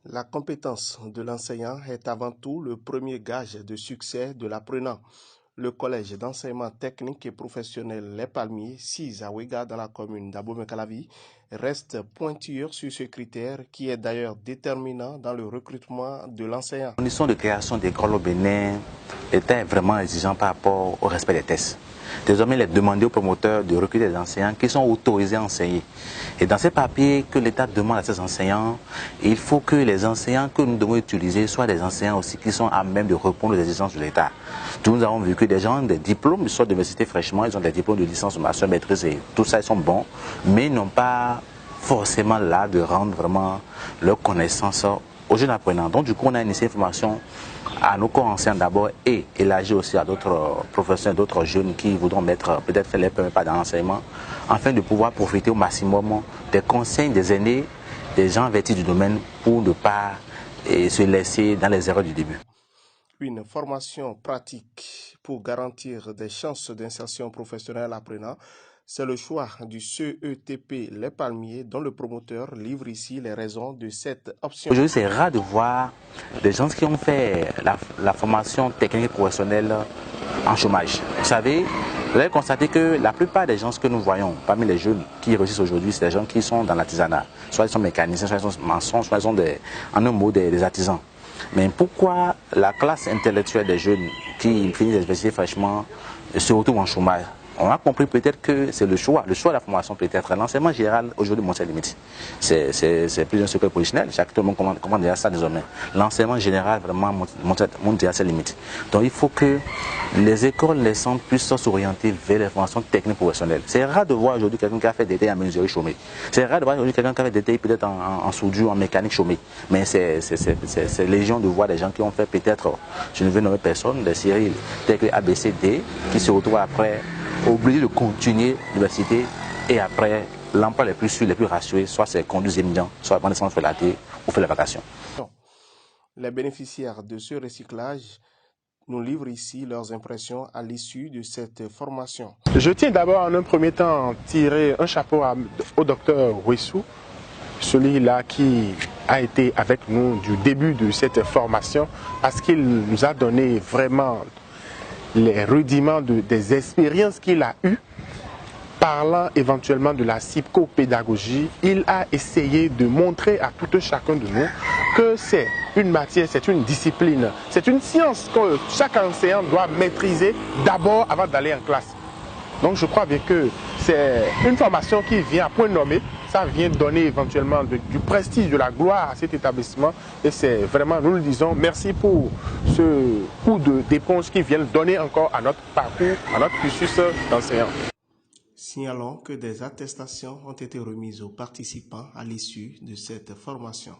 La compétence de l'enseignant est avant tout le premier gage de succès de l'apprenant. Le collège d'enseignement technique et professionnel Les Palmiers, 6 à Ouéga dans la commune d'Abomey-Calavi, reste pointilleux sur ce critère qui est d'ailleurs déterminant dans le recrutement de l'enseignant. Les conditions de création d'écoles au Bénin étaient vraiment exigeantes par rapport au respect des tests. Désormais, il est demandé aux promoteurs de recruter des enseignants qui sont autorisés à enseigner. Et dans ces papiers que l'État demande à ces enseignants, il faut que les enseignants que nous devons utiliser soient des enseignants aussi qui sont à même de répondre aux exigences de l'État. Nous avons vu que des gens, des diplômes, ils sortent de l'université fraîchement, ils ont des diplômes de licence, de master, maîtrise, et tout ça, ils sont bons, mais ils n'ont pas forcément là de rendre vraiment leur connaissance aux jeunes apprenants. Donc du coup, on a initié une formation à nos corps enseignants d'abord et élargi aussi à d'autres professeurs, d'autres jeunes qui voudront peut-être faire les premiers pas dans l'enseignement, afin de pouvoir profiter au maximum des conseils des aînés, des gens avertis du domaine pour ne pas se laisser dans les erreurs du début. Une formation pratique pour garantir des chances d'insertion professionnelle apprenant, c'est le choix du CETP Les Palmiers dont le promoteur livre ici les raisons de cette option. Aujourd'hui, c'est rare de voir des gens qui ont fait la formation technique et professionnelle en chômage. Vous savez, vous allez constater que la plupart des gens que nous voyons parmi les jeunes qui réussissent aujourd'hui, c'est des gens qui sont dans l'artisanat. Soit ils sont mécaniciens, soit ils sont maçons, soit ils sont en un mot des artisans. Mais pourquoi la classe intellectuelle des jeunes qui finissent les universités fraîchement se retrouvent en chômage? On a compris peut-être que c'est le choix de la formation peut-être. L'enseignement général aujourd'hui montre ses limites. C'est plus un secret professionnel, tout le monde comprend déjà ça désormais. L'enseignement général vraiment montre déjà ses limites. Donc il faut que les écoles, les centres puissent s'orienter vers les formations techniques professionnelles. C'est rare de voir aujourd'hui quelqu'un qui a fait des TI en menuiserie chômé. C'est rare de voir aujourd'hui quelqu'un qui a fait des TI peut-être en soudure, en mécanique chômé. Mais c'est légion de voir des gens qui ont fait peut-être, je ne veux nommer personne, des séries telles que ABCD, qui se retrouvent après obligés de continuer l'université et après l'emploi les plus sûrs, les plus rassurés, soit c'est conduire éminents, soit prendre des centres relatés ou faire les vacations. Les bénéficiaires de ce recyclage nous livrent ici leurs impressions à l'issue de cette formation. Je tiens d'abord en un premier temps à tirer un chapeau au docteur Wessou, celui-là qui a été avec nous du début de cette formation parce qu'il nous a donné vraiment les rudiments des expériences qu'il a eues. Parlant éventuellement de la psychopédagogie, il a essayé de montrer à tout un chacun de nous que c'est une matière, c'est une discipline, c'est une science que chaque enseignant doit maîtriser d'abord avant d'aller en classe. Donc je crois bien que c'est une formation qui vient à point nommé, ça vient donner éventuellement du prestige, de la gloire à cet établissement et c'est vraiment, nous le disons, merci pour ce coup d'éponge qui vient donner encore à notre parcours, à notre cursus d'enseignant. Signalons que des attestations ont été remises aux participants à l'issue de cette formation.